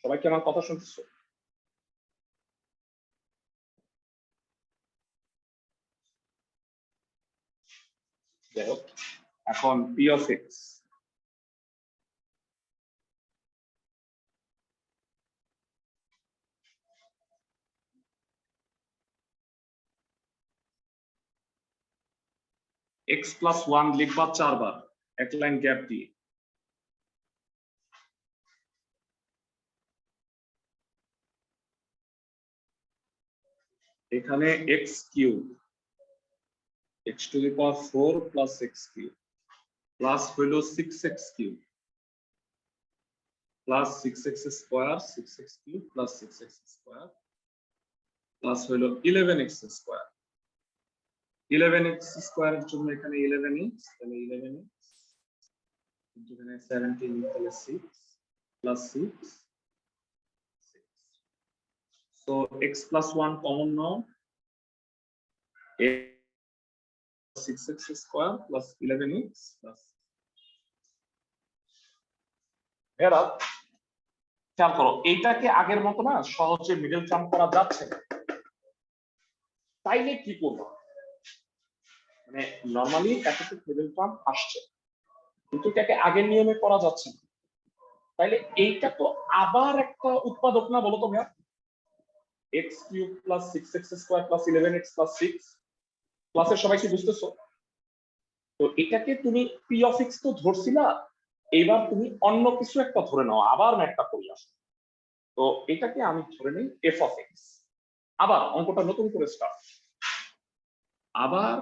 সবাই কি আমার কথা শুনতেছো? যাই হোক, এখন p of x x + 1 লিখবা 4 বার, এক লাইন গ্যাপ দিয়ে। এখানে x cube, x to the power 4 plus x cube plus হইল 6x cube plus 6x square 6x cube plus 6x square plus হলো 11x স্কয়ার 11x স্কয়ারের জন্য এখানে 11x তাহলে 11x কিন্তু এখানে 17 তাহলে 6 plus 6 so x plus 1 common now 6x square plus 11x plus এরা খেয়াল করো এইটাকে আগের মতো না সহজে মিডল টার্ম করা যাচ্ছে না তাইলে কি করব মানে নরমালি এতটুকু মিডল টার্ম আসছে কিন্তু এটাকে আগের নিয়মে করা যাচ্ছে না তাইলে এইটা তো আবার একটা উৎপাদক না বলো তো ভাইয়া x cube plus 6x square plus 11x plus 6 ক্লাসের সবাই কি বুঝতেছো তো এটাকে তুমি p অফ x তো ধরছিলা এবার তুমি অন্য কিছু একটা ধরে নাও আবার ম্যাথটা করি আসো তো এটাকে আমি ধরে নেই f অফ x আবার অঙ্কটা নতুন করে স্টার্ট আবার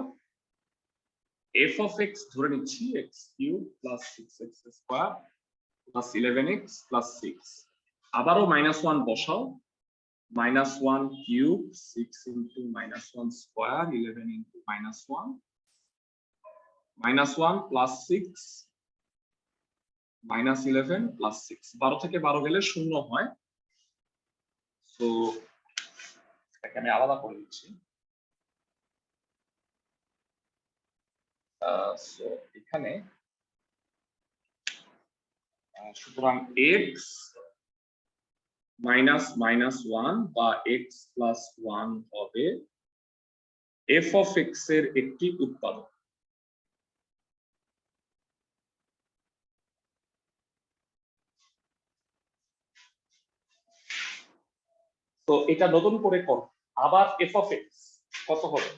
f অফ x ধরে নিচ্ছি x cube plus 6x square plus 11x plus 6 আবারও -1 বসাও -1 cube 6 into -1 square 11 into -1 -1 plus 6 -11 plus 6 12 থেকে 12 গেলে 0 হয় সো এটাকে আমি আলাদা করে দিচ্ছি সো এখানে সুতরাং x মাইনাস -1 বা x প্লাস 1 হবে f of x এর একটি উৎপাদক তো এটা নতুন করে করো আবার f of x কত হবে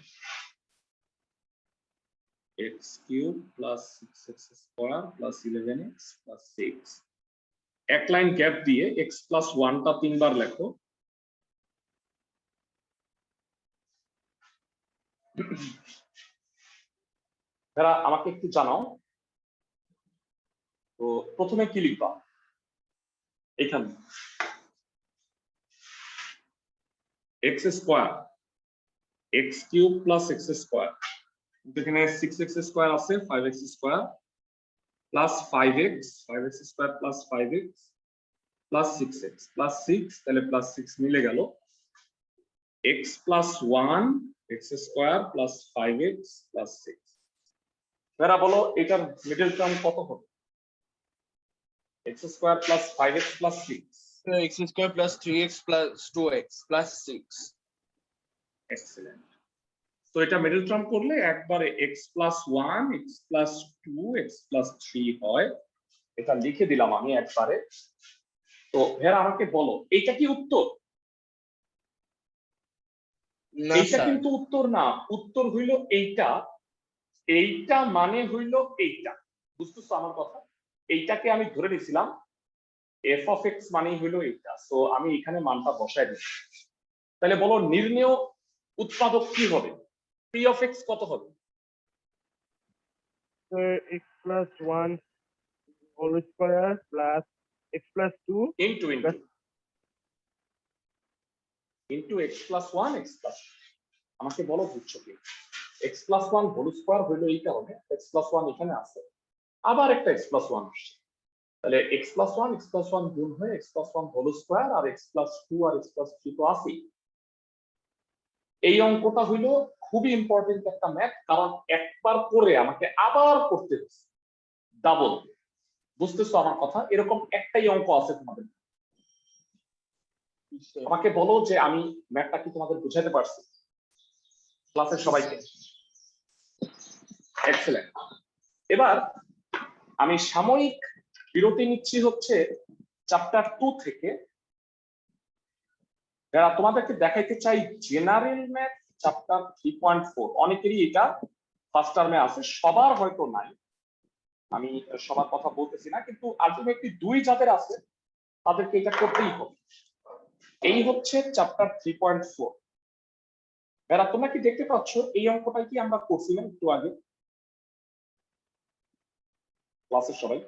x cube plus 6x square plus 11x plus 6 এক লাইন গ্যাপ দিয়ে x প্লাস 1 টা তিনবার লেখো যারা আমাকে একটু জানাও তো প্রথমে কি লিখবা এখানে x square x cube plus x square এখানে 6x স্কয়ার আছে 5x square plus 5x square plus 5x plus 6x plus 6 তাহলে প্লাস 6 মিলে গেল x plus 1 x square plus 5x plus 6 এরা বলো এটার মিডল টার্ম কত হবে x square plus 5x plus 6 x square plus 3x plus 2x plus 6 excellent তো এটা মিডল টার্ম করলে একবারে x plus 1 x plus 2 x plus 3 হয় এটা লিখে দিলাম আমি একবারে তো ভেরা আমাকে বলো এইটা কি উত্তর না এইটা স্যার কিন্তু উত্তর না উত্তর হইল এইটা এইটা মানে হইল এইটা বুঝতেছো আমার কথা এইটাকে আমি ধরে নিয়েছিলাম f of x মানে হইল এইটা সো আমি এখানে মানটা বসায় দিচ্ছি তাহলে বলো নির্ণেয় উৎপাদক কি হবে p of x কত হবে x plus 1 whole square plus x plus 2 into x plus 1 x plus 2 আমাকে বলো বুঝছো কি x plus 1 হোল স্কয়ার হলো এই কারণে x plus 1 এখানে আছে আবার একটা x plus 1 আসছে তাহলে x plus 1 গুণ হয়ে x plus 1 হোল স্কয়ার আর x plus 2 আর x plus 3 তো আছেই এই অঙ্কটা হইলো খুবই ইম্পর্টেন্ট একটা ম্যাথ কারণ একবার করে আমাকে আবার করতে হচ্ছে ডাবল বুঝতেছো আমার কথা এরকম একটাই অঙ্ক আছে তোমাদের আমাকে বলো যে আমি ম্যাথটা কি তোমাদের বুঝাতে পারছি ক্লাসের সবাইকে এক্সেলেন্ট এবার আমি সাময়িক বিরতি নিচ্ছি হচ্ছে চ্যাপ্টার 2 থেকে যারা তোমাদেরকে দেখাইতে চাই জেনারেল ম্যাথ চ্যাপ্টার 3.4 অনেকেরই এটা ফার্স্ট টার্মে আছে সবার হয়তো নাই আমি সবার কথা বলতেছি না কিন্তু আলটিমেটলি দুই যাদের আছে তাদেরকে এটা করতেই হবে এই হচ্ছে চ্যাপ্টার 3.4 যারা তোমরা কি দেখতে পাচ্ছ এই অঙ্কটাই কি আমরা করছিলাম একটু আগে ক্লাসের সবাই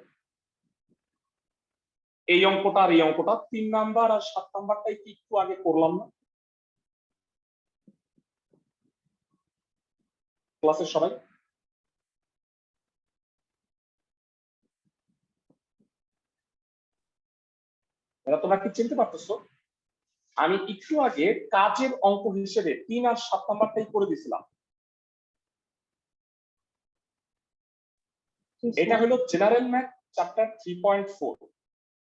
এই অঙ্কটা আর এই অঙ্কটা 3 নাম্বার আর 7 নাম্বারটাই কি একটু আগে করলাম না ক্লাসের সবাই? এরা তোমরা কি চিনতে পারতেছো? আমি একটু আগে কাজের অঙ্ক হিসেবে 3 আর 7 নাম্বারটাই করে দিছিলাম। এটা হলো জেনারেল ম্যাথ চ্যাপ্টার 3.4।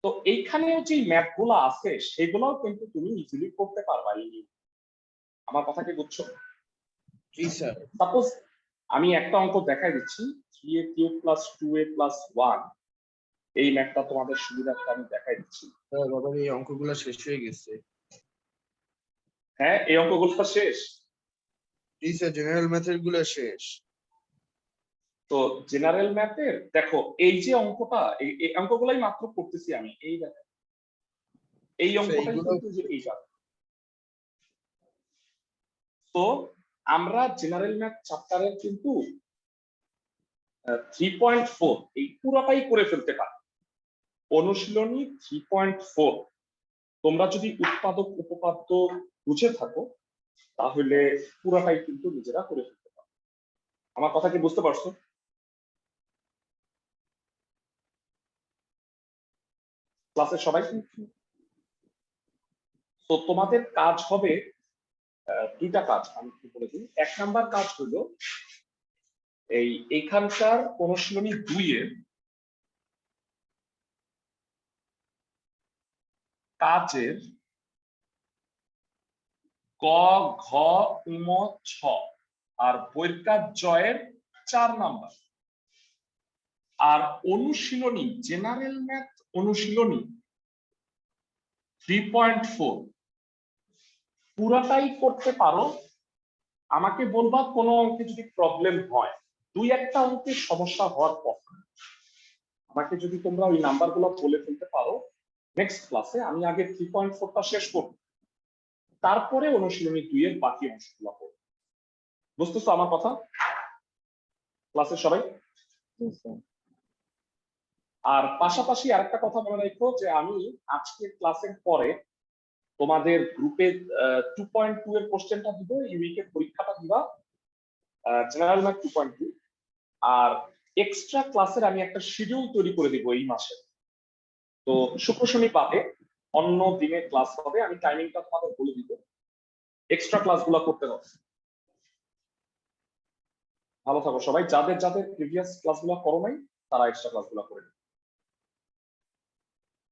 তো এইখানেও যে ম্যাথ গুলো আছে সেগুলোও কিন্তু তুমি ইজিলি করতে পারবা। আমার কথা কি বুঝছো? জি স্যার। সাপোজ আমি একটা অঙ্ক দেখাই দিচ্ছি, 3a cube plus 2a plus 1। এই ম্যাথটা তোমাদের সুবিধার্থে আমি দেখাই দিচ্ছি। স্যার বাবার এই অঙ্কগুলো শেষ হয়ে গেছে। হ্যাঁ, এই অঙ্কগুলো শেষ। জি স্যার, জেনারেল ম্যাথের গুলো শেষ। তো জেনারেল ম্যাথের দেখো এই যে অঙ্কটা, এই অঙ্কগুলাই মাত্র করতেছি আমি। এই দেখো এই অঙ্কটাই কিন্তু যে এইটা। তো আমরা জেনারেল ম্যাথ চ্যাপ্টারের কিন্তু 3.4 এই পুরোটাই করে ফেলতে পারি। অনুশীলনী 3.4 তোমরা যদি উৎপাদক উপপাদ্য বুঝে থাকো তাহলে পুরোটাই কিন্তু নিজেরা করে ফেলতে পারো। আমার কথা কি বুঝতে পারছো ক্লাসের সবাই? তো তোমাদের কাজ হবে দুইটা কাজ আমি কি বলে দিই। 1 নাম্বার কাজ হলো এইখানকার অনুশীলনী 2 এর কাজের ক, ঘ, উম, ছ আর বৈকার জয়ের 4 নাম্বার। আর অনুশীলনী জেনারেল ম্যাথ অনুশীলনী 3.4 পুরাটাই করতে পারো। আমাকে বলবা কোন অঙ্কে যদি প্রবলেম হয়, 2-1টা অঙ্কের সমস্যা হওয়ার পর আমাকে যদি তোমরা ওই নাম্বারগুলো বলে ফেলতে পারো, নেক্সট ক্লাসে আমি আগে 3.4টা শেষ করব, তারপরে অনুশীলনী 2 এর বাকি অংশগুলো করব। বুঝতেছো আমার কথা ক্লাসের সবাই? আর পাশাপাশি আরেকটা কথা মনে রাখো যে আমি আজকের ক্লাসের পরে তোমাদের গ্রুপে 2.2 এর কোশ্চেনটা দিব, এই উইকের পরীক্ষাটা দিবা জেনারেল ম্যাথ 2.2। আর এক্সট্রা ক্লাসের আমি একটা শিডিউল তৈরি করে দিব এই মাসে। তো শুক্র শনি বাদে অন্য দিনে ক্লাস হবে, আমি টাইমিংটা তোমাদের বলে দিব। এক্সট্রা ক্লাসগুলো করতে হবে। ভালো থাকো সবাই। যাদের যাদের প্রিভিয়াস ক্লাসগুলো করো নাই তারা এক্সট্রা ক্লাসগুলো করে